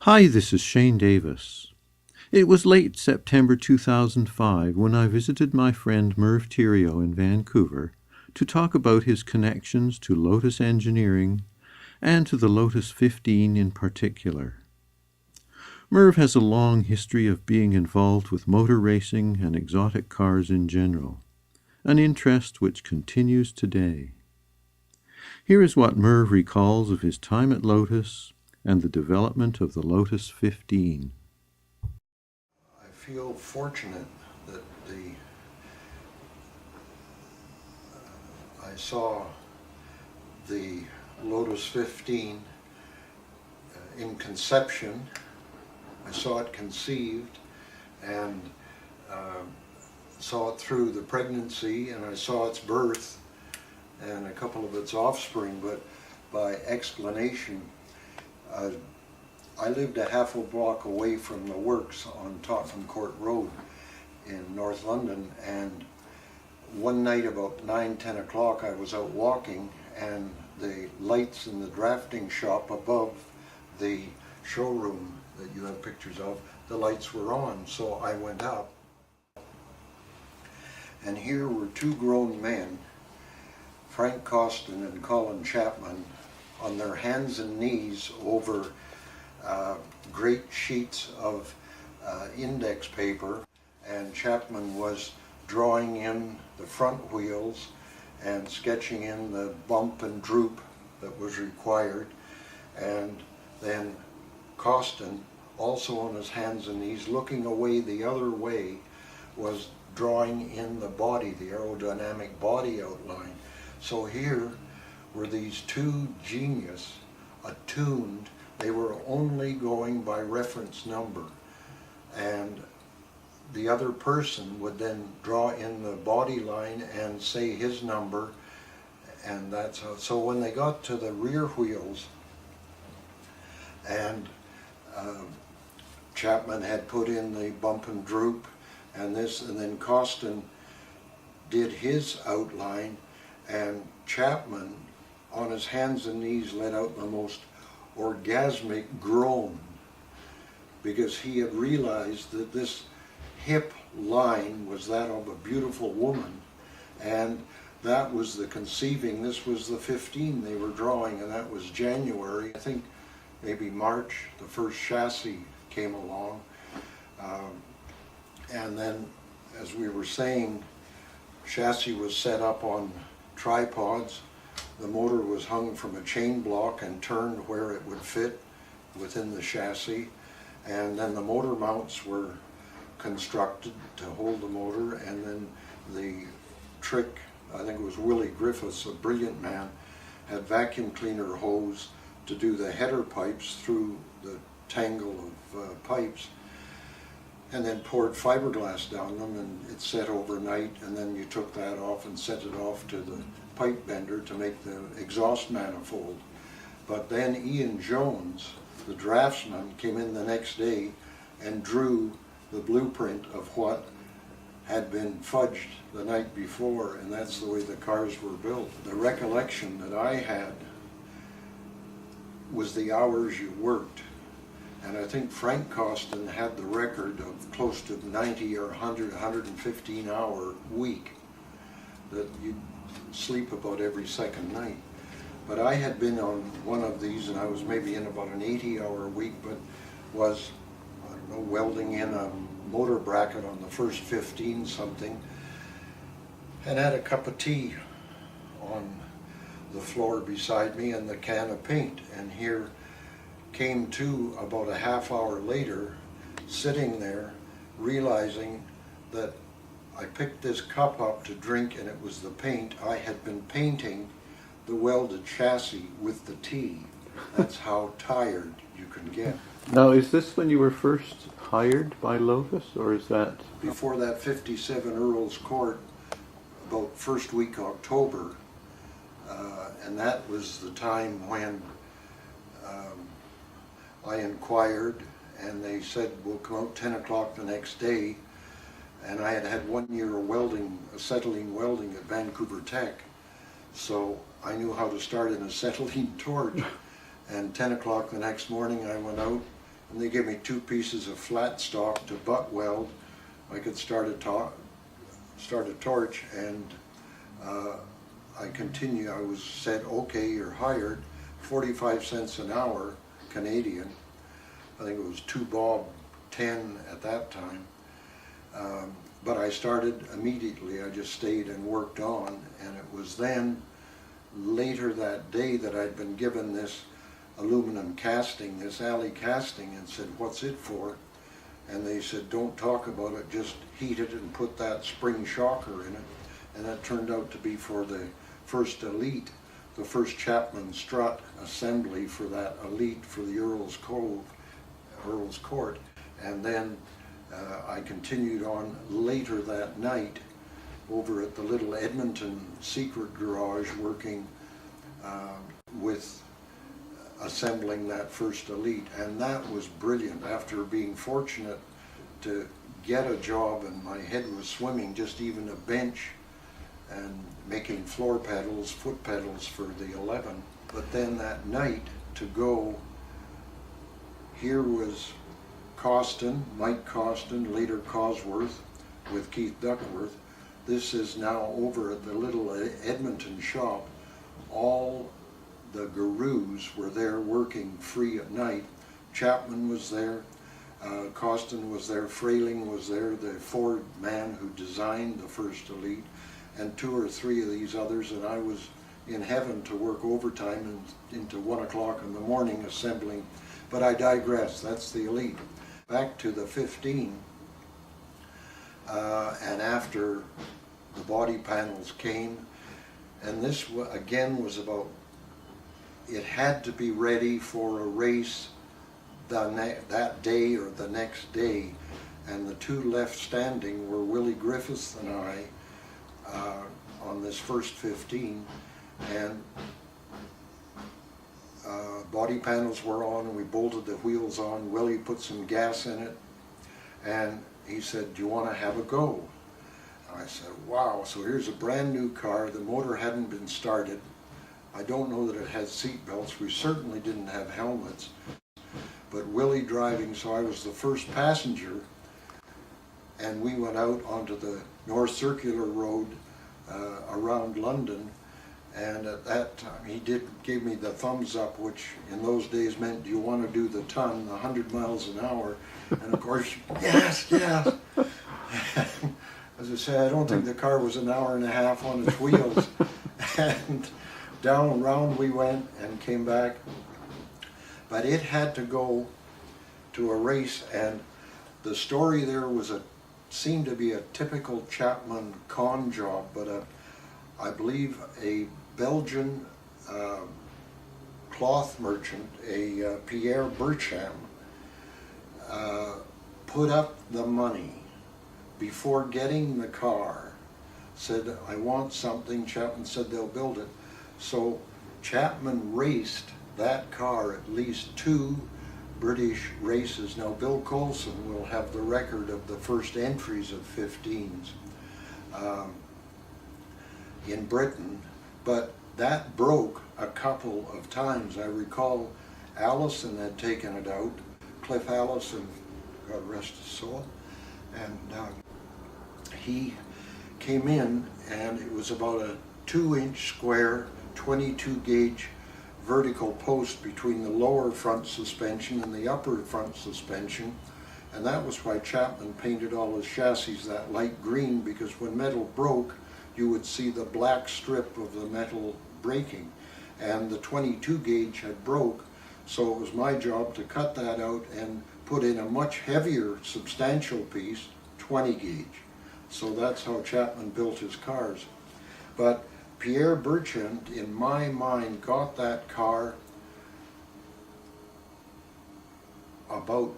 Hi, this is Shane Davis. It was late September 2005 when I visited my friend Merv Thierrault in Vancouver to talk about his connections to Lotus engineering and to the Lotus 15 in particular. Merv has a long history of being involved with motor racing and exotic cars in general, an interest which continues today. Here is what Merv recalls of his time at Lotus and the development of the Lotus 15. I feel fortunate that I saw the Lotus 15 in conception. I saw it conceived and saw it through the pregnancy, and I saw its birth and a couple of its offspring, but by explanation, I lived a half a block away from the works on Tottenham Court Road in North London, and one night about 9-10 o'clock I was out walking, and the lights in the drafting shop above the showroom that you have pictures of, the lights were on, so I went up, and here were two grown men, Frank Costin and Colin Chapman, on their hands and knees over great sheets of index paper, and Chapman was drawing in the front wheels and sketching in the bump and droop that was required, and then Costin, also on his hands and knees, looking away the other way, was drawing in the body, the aerodynamic body outline. So here were these two genius, attuned. They were only going by reference number, and the other person would then draw in the body line and say his number, and that's how. So when they got to the rear wheels, and Chapman had put in the bump and droop and this, and then Costin did his outline, and Chapman on his hands and knees let out the most orgasmic groan, because he had realized that this hip line was that of a beautiful woman, and that was the conceiving. This was the 15 they were drawing, and that was January. I think maybe March, the first chassis came along. And then, as we were saying, chassis was set up on tripods. The motor was hung from a chain block and turned where it would fit within the chassis. And then the motor mounts were constructed to hold the motor, and then the trick, I think it was Willie Griffiths, a brilliant man, had vacuum cleaner hose to do the header pipes through the tangle of pipes, and then poured fiberglass down them, and it set overnight, and then you took that off and sent it off to the pipe bender to make the exhaust manifold. But then Ian Jones, the draftsman, came in the next day and drew the blueprint of what had been fudged the night before, and that's the way the cars were built. The recollection that I had was the hours you worked. And I think Frank Costin had the record of close to 90 or 100, 115 hour week that you'd sleep about every second night. But I had been on one of these, and I was maybe in about an 80-hour week, but was, I don't know, welding in a motor bracket on the first 15 something, and had a cup of tea on the floor beside me and the can of paint. And here came to about a half hour later, sitting there, realizing that I picked this cup up to drink, and it was the paint. I had been painting the welded chassis with the tea. That's how tired you can get. Now, is this when you were first hired by Lotus, or is that? Before that, 57 Earl's Court, about first week October, and that was the time when I inquired, and they said, we'll come out 10 o'clock the next day, and I had had 1 year of welding, acetylene welding at Vancouver Tech, so I knew how to start an acetylene torch. And 10 o'clock the next morning I went out, and they gave me 2 pieces of flat stock to butt weld. I could start a torch, and I continue. I was said, okay, you're hired, 45 cents an hour Canadian. I think it was 2 bob 10 at that time. But I started immediately. I just stayed and worked on, and it was then later that day that I'd been given this aluminum casting, this alley casting, and said, what's it for? And they said, don't talk about it, just heat it and put that spring shocker in it. And that turned out to be for the first Elite, the first Chapman strut assembly for that Elite for the Earl's Court. And then I continued on later that night over at the little Edmonton secret garage working with assembling that first Elite, and that was brilliant. After being fortunate to get a job and my head was swimming, just even a bench and making floor pedals, foot pedals for the 11. But then that night to go, here was Costin, Mike Costin, later Cosworth with Keith Duckworth. This is now over at the little Edmonton shop. All the gurus were there working free at night. Chapman was there, Costin was there, Frayling was there, the Ford man who designed the first Elite, and 2 or 3 of these others, and I was in heaven to work overtime and into 1 o'clock in the morning assembling. But I digress, that's the Elite. Back to the 15, and after the body panels came, and this again was about, it had to be ready for a race that day or the next day, and the 2 left standing were Willie Griffiths and I on this first 15, and body panels were on, and we bolted the wheels on. Willie put some gas in it, and he said, do you want to have a go? And I said, wow. So here's a brand new car. The motor hadn't been started. I don't know that it had seat belts. We certainly didn't have helmets. But Willie driving, so I was the first passenger, and we went out onto the North Circular Road around London, and at that time he gave me the thumbs up, which in those days meant, do you want to do the ton, 100 miles an hour? And of course, yes, yes. As I say, I don't think the car was an hour and a half on its wheels. And down and round we went and came back. But it had to go to a race, and the story there was seemed to be a typical Chapman con job, but I believe a Belgian cloth merchant, a Pierre Burcham, put up the money before getting the car, said, I want something. Chapman said they'll build it. So Chapman raced that car at least 2 British races. Now Bill Colson will have the record of the first entries of 15s in Britain, but that broke a couple of times. I recall Allison had taken it out, Cliff Allison, God rest his soul, and he came in, and it was about a 2-inch square 22 gauge vertical post between the lower front suspension and the upper front suspension, and that was why Chapman painted all his chassis that light green, because when metal broke you would see the black strip of the metal breaking, and the 22 gauge had broke, so it was my job to cut that out and put in a much heavier substantial piece, 20 gauge. So that's how Chapman built his cars. But Pierre Burcham, in my mind, got that car about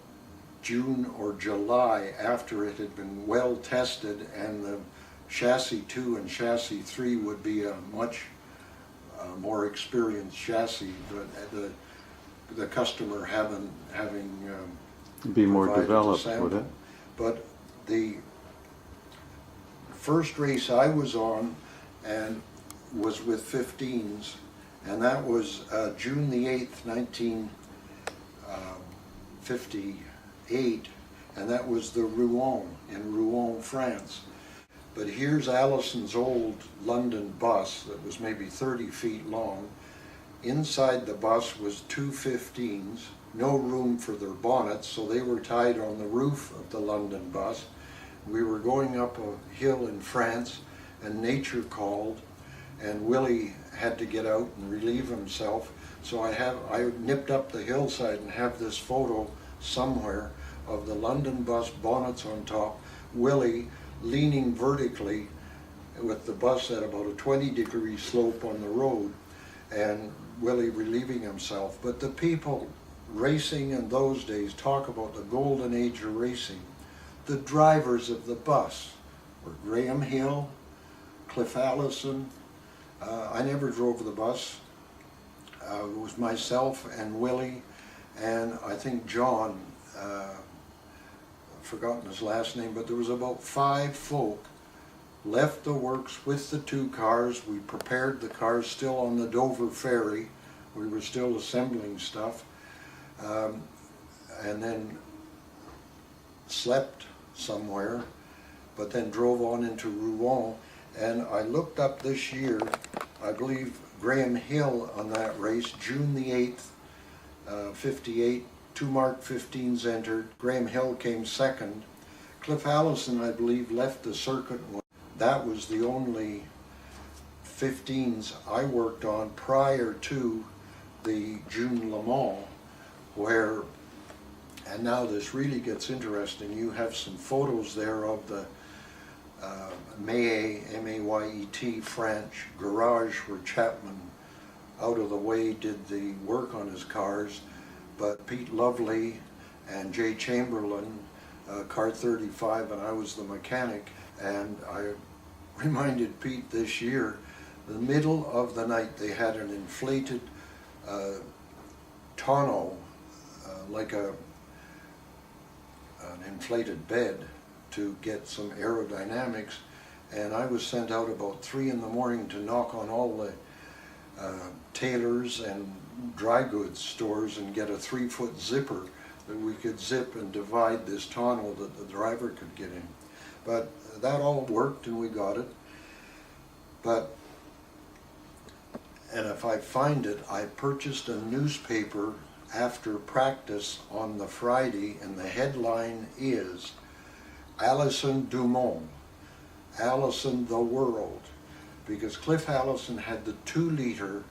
June or July after it had been well tested, and the chassis 2 and chassis 3 would be a much more experienced chassis, but the customer having be more developed, would it? But the first race I was on and was with 15s, and that was June the 8th, 1959, 58, and that was the Rouen in Rouen, France. But here's Allison's old London bus that was maybe 30 feet long. Inside the bus was two 15s, no room for their bonnets, so they were tied on the roof of the London bus. We were going up a hill in France, and nature called, and Willie had to get out and relieve himself. So I nipped up the hillside and have this photo somewhere of the London bus, bonnets on top, Willie leaning vertically with the bus at about a 20-degree slope on the road, and Willie relieving himself. But the people racing in those days, talk about the golden age of racing. The drivers of the bus were Graham Hill, Cliff Allison. I never drove the bus. It was myself and Willie, and I think John, I've forgotten his last name, but there was about 5 folk left the works with the 2 cars. We prepared the cars still on the Dover ferry. We were still assembling stuff, and then slept somewhere, but then drove on into Rouen. And I looked up this year, I believe Graham Hill on that race, June the 8th, 58, 2 Mark 15s entered. Graham Hill came second. Cliff Allison, I believe, left the circuit. That was the only 15s I worked on prior to the June Le Mans, where, and now this really gets interesting, you have some photos there of the Mayet French garage where Chapman, out of the way, did the work on his cars, but Pete Lovely and Jay Chamberlain, car 35, and I was the mechanic. And I reminded Pete this year, the middle of the night, they had an inflated tonneau, like an inflated bed, to get some aerodynamics, and I was sent out about 3 in the morning to knock on all the tailors and dry goods stores and get a 3-foot zipper that we could zip and divide this tonneau that the driver could get in. But that all worked and we got it. And if I find it, I purchased a newspaper after practice on the Friday, and the headline is Allison Dumont, Allison the World, because Cliff Allison had the 2-liter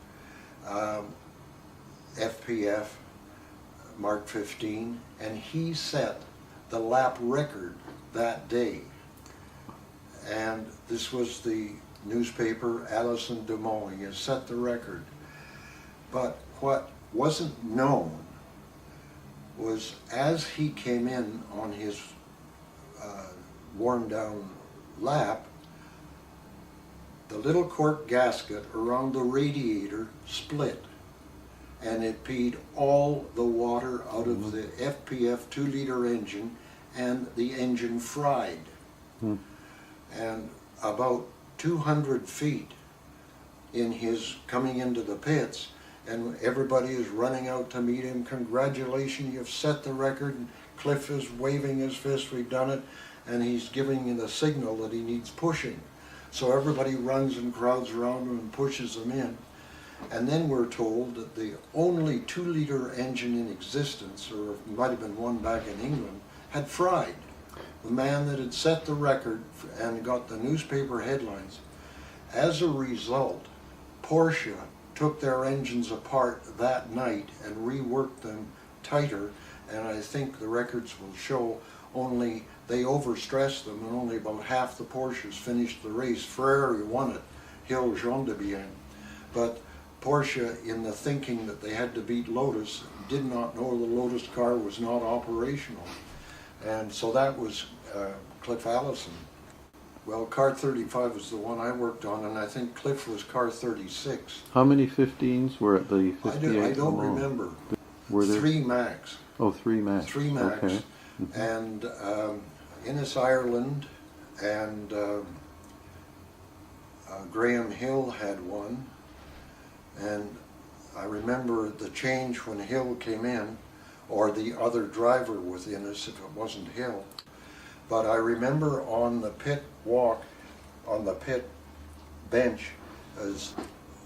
FPF Mark 15, and he set the lap record that day. And this was the newspaper, Allison Dumont. He has set the record. But what wasn't known was, as he came in on his worn down lap, the little cork gasket around the radiator split, and it peed all the water out of the FPF 2-liter engine, and the engine fried. And about 200 feet in his coming into the pits, and everybody is running out to meet him. Congratulations, you've set the record. And Cliff is waving his fist, we've done it, and he's giving you the signal that he needs pushing. So everybody runs and crowds around him and pushes him in. And then we're told that the only 2-liter engine in existence, or it might have been one back in England, had fried. The man that had set the record and got the newspaper headlines. As a result, Porsche took their engines apart that night and reworked them tighter, and I think the records will show only they overstressed them, and only about half the Porsches finished the race. Ferrari won it, Hill Jean de Bien. But Porsche, in the thinking that they had to beat Lotus, did not know the Lotus car was not operational. And so that was Cliff Allison. Well, car 35 was the one I worked on, and I think Cliff was car 36. How many 15s were at the 58? I don't remember. Were there 3 max. Oh, 3 max. 3 max. Okay. And Innes Ireland and Graham Hill had one. And I remember the change when Hill came in or the other driver with Innes if it wasn't Hill. But I remember on the pit walk, on the pit bench, as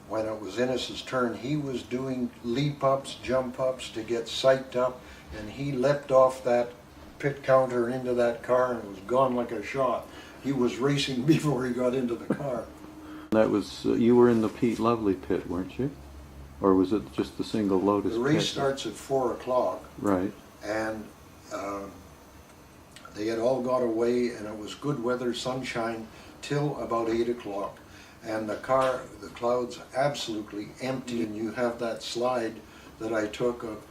when it was Innes's turn, he was doing leap ups, jump ups to get psyched up, and he leapt off that pit counter into that car and was gone like a shot. He was racing before he got into the car. That was, you were in the Pete Lovely pit, weren't you? Or was it just the single Lotus The race pit? starts at 4 o'clock. Right. And they had all got away, and it was good weather, sunshine, till about 8 o'clock. And the clouds absolutely empty, and you have that slide that I took of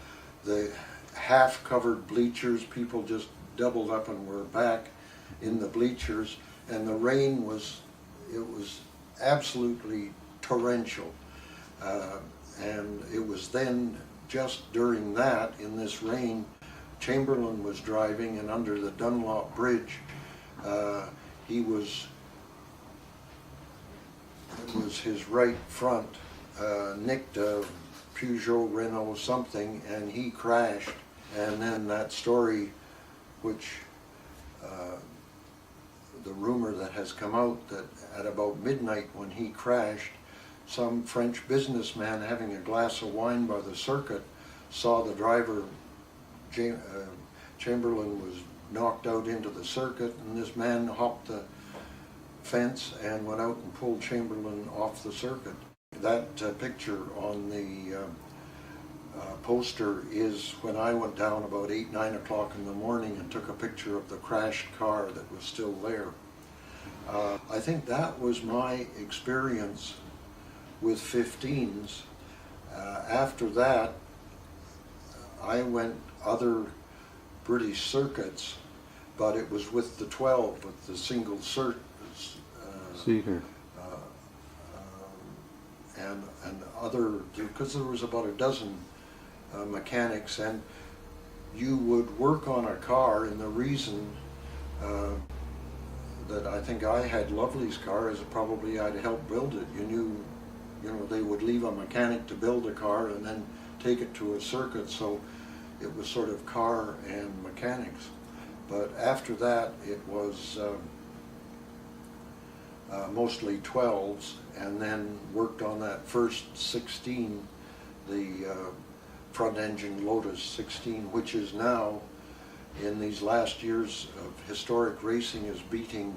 the half-covered bleachers. People just doubled up and were back in the bleachers, and the rain was absolutely torrential. And it was then, just during that, in this rain, Chamberlain was driving, and under the Dunlop Bridge, it was his right front, nicked a Peugeot, Renault, something, and he crashed. And then that story, which the rumor that has come out, that at about midnight when he crashed, some French businessman having a glass of wine by the circuit saw the driver, Chamberlain, was knocked out into the circuit, and this man hopped the fence and went out and pulled Chamberlain off the circuit. That picture on the poster is when I went down about 8, 9 o'clock in the morning and took a picture of the crashed car that was still there. I think that was my experience with 15s. After that, I went other British circuits, but it was with the 12, with the single Cedar. And other, because there was about a dozen mechanics, and you would work on a car, and the reason that I think I had Lovely's car is probably I'd helped build it. You know, they would leave a mechanic to build a car and then take it to a circuit, so it was sort of car and mechanics. But after that, it was mostly 12s, and then worked on that first 16, the front engine Lotus 16, which is now, in these last years of historic racing, is beating,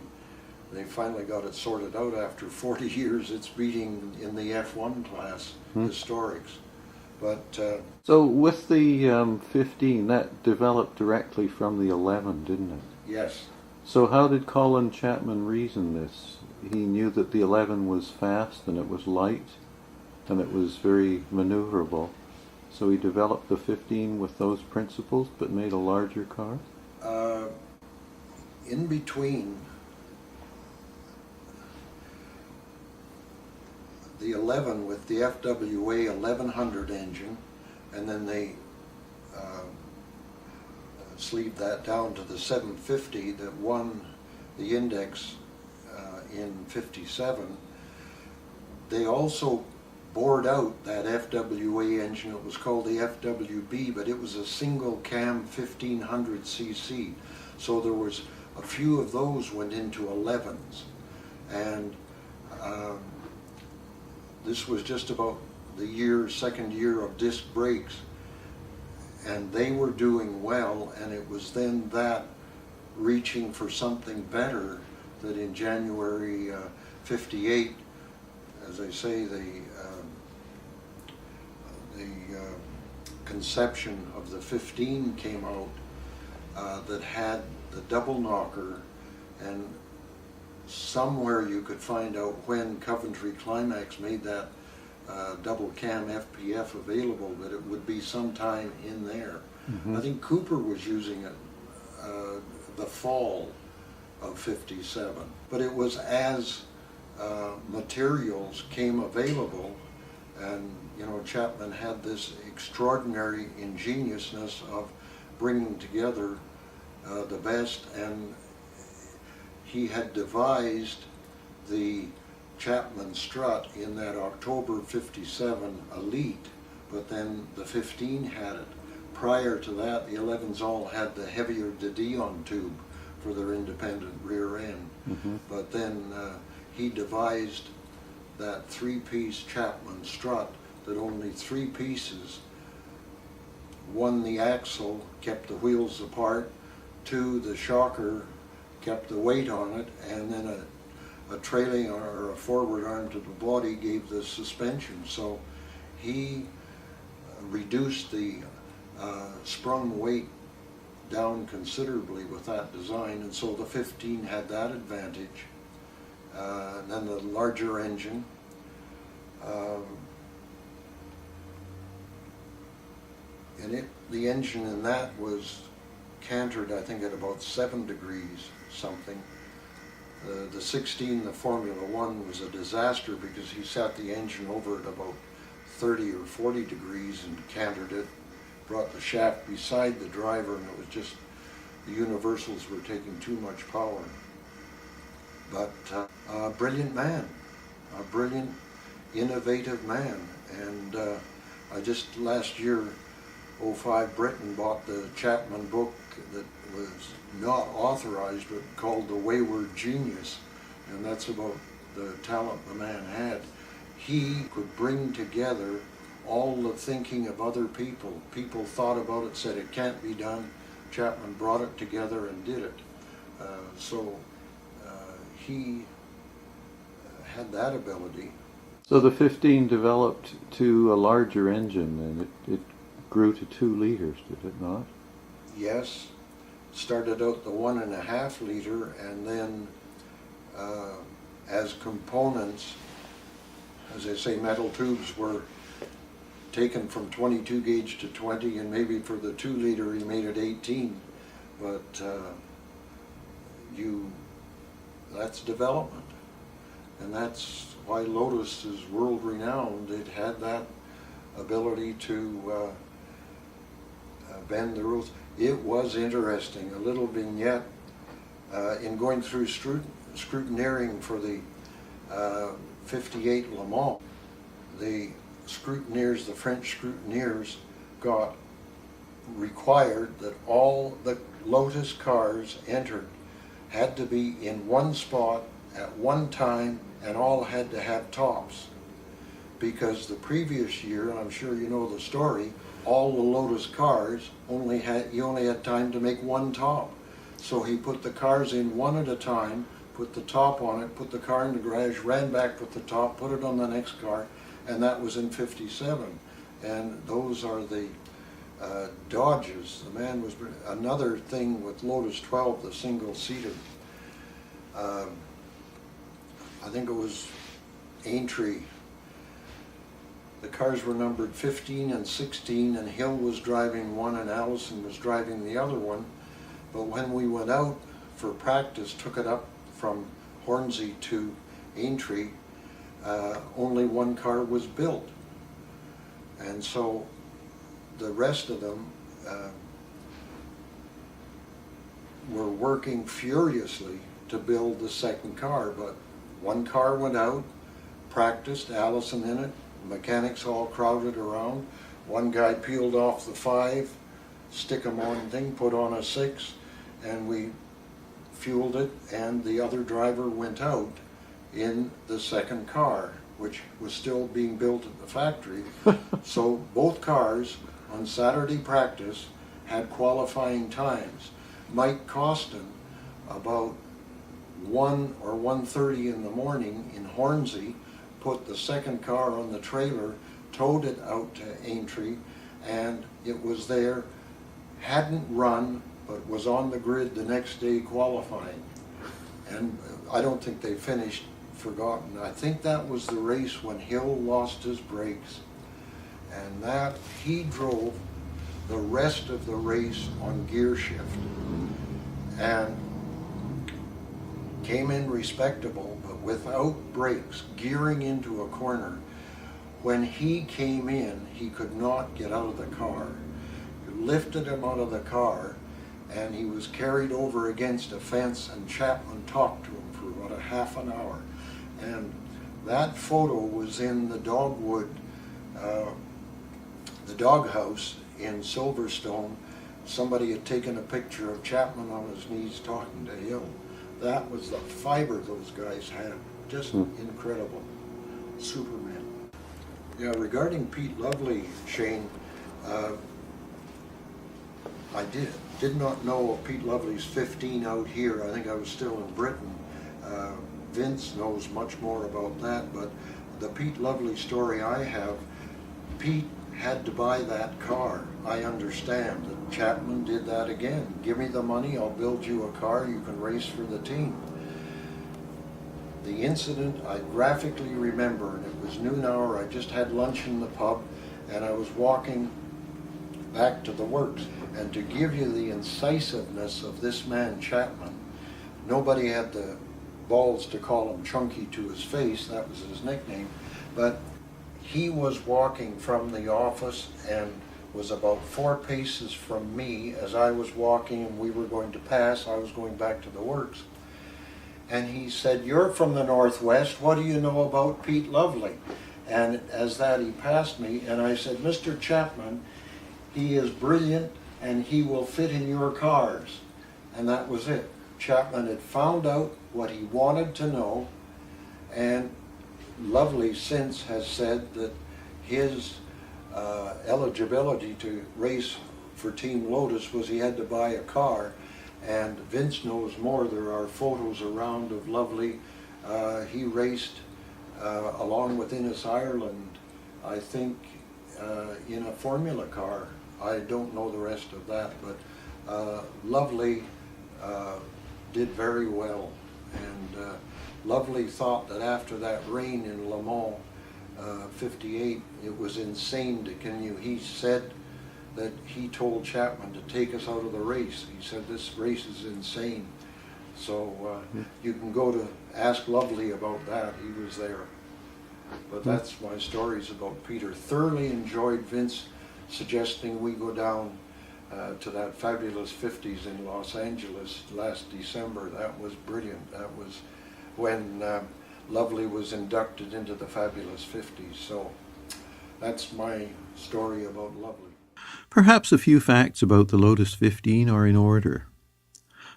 they finally got it sorted out after 40 years, it's beating in the F1 class historics. But so with the 15, that developed directly from the 11, didn't it? yes. So how did Colin Chapman reason this? He knew that the 11 was fast and it was light and it was very maneuverable. So he developed the 15 with those principles but made a larger car? In between the 11 with the FWA 1100 engine, and then they sleeved that down to the 750 that won the index in 57. They also bored out that FWA engine. It was called the FWB, but it was a single cam 1500cc. So there was a few of those went into 11s. And this was just about the second year of disc brakes. And they were doing well, and it was then that reaching for something better that in January 58, as I say, the conception of the 15 came out that had the double knocker, and somewhere you could find out when Coventry Climax made that double cam FPF available, that it would be sometime in there. I think Cooper was using it the fall of 57, but it was as materials came available, and you know, Chapman had this extraordinary ingeniousness of bringing together the best, and he had devised the Chapman strut in that October 57 Elite, but then the 15 had it. prior to that, the 11s all had the heavier de Dion tube for their independent rear end. But then he devised that three-piece Chapman strut that only three pieces. One, the axle kept the wheels apart. Two, the shocker kept the weight on it, and then a trailing or a forward arm to the body gave the suspension. So he reduced the sprung weight down considerably with that design, and so the 15 had that advantage. And then the larger engine. And the engine in that was cantered, I think, at about 7 degrees something. The 16, the Formula One, was a disaster because he set the engine over at about 30 or 40 degrees and cantered it, brought the shaft beside the driver, and it was just, the universals were taking too much power. But a brilliant man, a brilliant, innovative man. And I just last year, 05, Britain bought the Chapman book that was not authorized but called The Wayward Genius, and that's about the talent the man had. He could bring together all the thinking of other people. People thought about it, said it can't be done. Chapman brought it together and did it. So he had that ability. So the 15 developed to a larger engine, and it grew to 2 liters, did it not? Yes. Started out the 1.5 liter, and then as components, as I say, metal tubes were taken from 22 gauge to 20, and maybe for the 2 liter he made it 18. But that's development. And that's why Lotus is world renowned. It had that ability to bend the rules. It was interesting, a little vignette in going through scrutineering for the 58 Le Mans. The scrutineers, the French scrutineers, got required that all the Lotus cars entered had to be in one spot at one time, and all had to have tops. Because the previous year, and I'm sure you know the story, all the Lotus cars you only had time to make one top. So he put the cars in one at a time, put the top on it, put the car in the garage, ran back with the top, put it on the next car, and that was in 57. And those are the Dodges. The man was another thing with Lotus 12, the single-seater. I think it was Aintree. The cars were numbered 15 and 16, and Hill was driving one and Allison was driving the other one. But when we went out for practice, took it up from Hornsey to Aintree, only one car was built. And so the rest of them were working furiously to build the second car, but one car went out, practiced, Allison in it, mechanics all crowded around. One guy peeled off the 5, stick 'em on thing, put on a 6, and we fueled it, and the other driver went out in the second car, which was still being built at the factory. So both cars on Saturday practice had qualifying times. Mike Costin, about 1 or 1:30 in the morning in Hornsey, put the second car on the trailer, towed it out to Aintree, and it was there, hadn't run, but was on the grid the next day qualifying. And I don't think they finished, forgotten. I think that was the race when Hill lost his brakes, and that he drove the rest of the race on gear shift and came in respectable, but without brakes, gearing into a corner. When he came in, he could not get out of the car. You lifted him out of the car, and he was carried over against a fence, and Chapman talked to him for about a half an hour. And that photo was in the dogwood, the doghouse in Silverstone, somebody had taken a picture of Chapman on his knees talking to Hill. That was the fiber those guys had. Just incredible. Superman. Yeah, regarding Pete Lovely, Shane, I did not know of Pete Lovely's 15 out here. I think I was still in Britain. Vince knows much more about that, but the Pete Lovely story I have, Pete had to buy that car. I understand that Chapman did that again. Give me the money, I'll build you a car, you can race for the team. The incident I graphically remember, and it was noon hour, I just had lunch in the pub, and I was walking back to the works. And to give you the incisiveness of this man Chapman, nobody had the balls to call him Chunky to his face, that was his nickname, but he was walking from the office and was about 4 paces from me as I was walking, and we were going to pass. I was going back to the works. And he said, "You're from the Northwest, what do you know about Pete Lovely?" And as that he passed me, and I said, "Mr. Chapman, he is brilliant and he will fit in your cars." And that was it. Chapman had found out what he wanted to know, and Lovely since has said that his eligibility to race for Team Lotus was he had to buy a car, and Vince knows more. There are photos around of Lovely. He raced along with Innes Ireland, I think, in a Formula car. I don't know the rest of that, but Lovely did very well, and Lovely thought that after that rain in Le Mans 58, it was insane to continue. He said that he told Chapman to take us out of the race. He said, "This race is insane." So you can go to ask Lovely about that. He was there. But that's my stories about Peter. Thoroughly enjoyed Vince suggesting we go down to that fabulous 50s in Los Angeles last December. That was brilliant. That was when Lovely was inducted into the fabulous 50s. So that's my story about Lovely. Perhaps a few facts about the Lotus 15 are in order.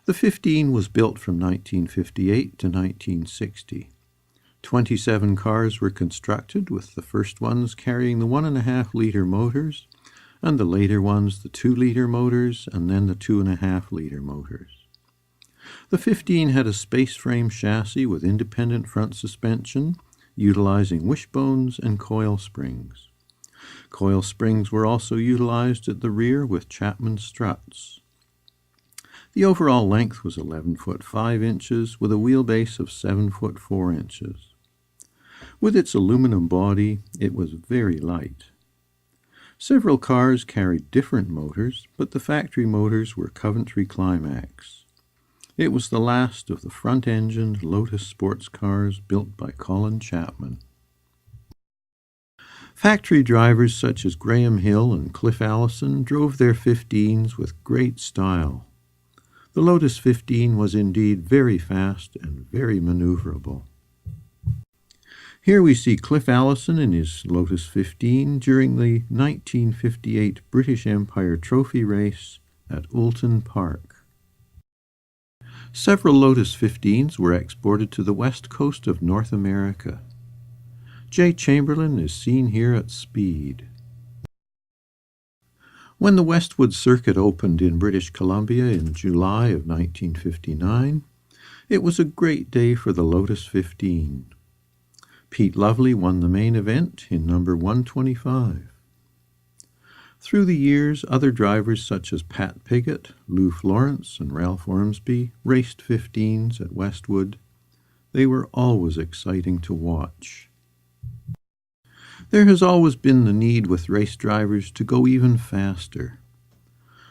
The 15 was built from 1958 to 1960. 27 cars were constructed, with the first ones carrying the 1.5-liter motors, and the later ones the 2-liter motors, and then the 2.5-liter motors. The 15 had a space frame chassis with independent front suspension, utilizing wishbones and coil springs. Coil springs were also utilized at the rear with Chapman struts. The overall length was 11 foot 5 inches with a wheelbase of 7 foot 4 inches. With its aluminum body, it was very light. Several cars carried different motors, but the factory motors were Coventry Climax. It was the last of the front-engined Lotus sports cars built by Colin Chapman. Factory drivers such as Graham Hill and Cliff Allison drove their 15s with great style. The Lotus 15 was indeed very fast and very maneuverable. Here we see Cliff Allison in his Lotus 15 during the 1958 British Empire Trophy race at Oulton Park. Several Lotus 15s were exported to the west coast of North America. Jay Chamberlain is seen here at speed. When the Westwood Circuit opened in British Columbia in July of 1959, it was a great day for the Lotus 15. Pete Lovely won the main event in number 125. Through the years, other drivers such as Pat Piggott, Lou Florence, and Ralph Ormsby raced 15s at Westwood. They were always exciting to watch. There has always been the need with race drivers to go even faster.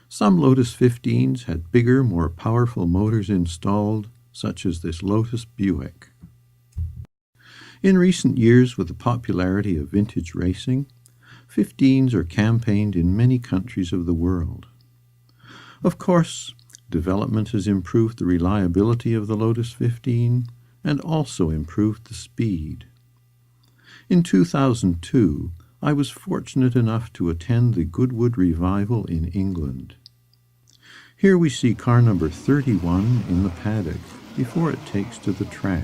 Some Lotus 15s had bigger, more powerful motors installed, such as this Lotus Buick. In recent years, with the popularity of vintage racing, 15s are campaigned in many countries of the world. Of course, development has improved the reliability of the Lotus 15 and also improved the speed. In 2002, I was fortunate enough to attend the Goodwood Revival in England. Here we see car number 31 in the paddock before it takes to the track.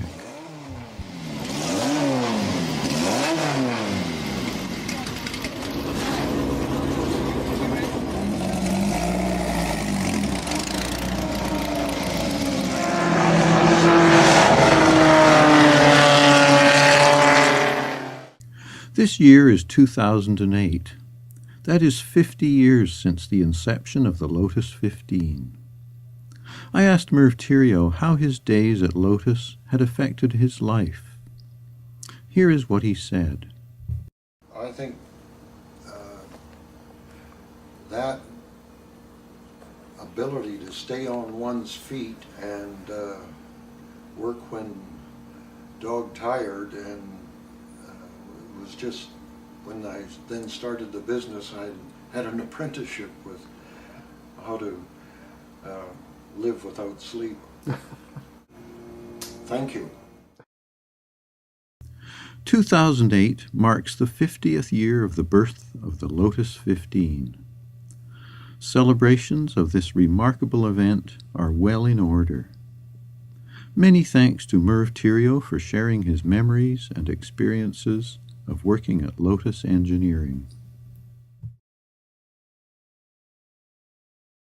This year is 2008. That is 50 years since the inception of the Lotus 15. I asked Merv Thierrault how his days at Lotus had affected his life. Here is what he said. I think that ability to stay on one's feet and work when dog-tired, and it was just when I then started the business, I had an apprenticeship with how to live without sleep. Thank you. 2008 marks the 50th year of the birth of the Lotus 15. Celebrations of this remarkable event are well in order. Many thanks to Merv Thierrault for sharing his memories and experiences of working at Lotus Engineering.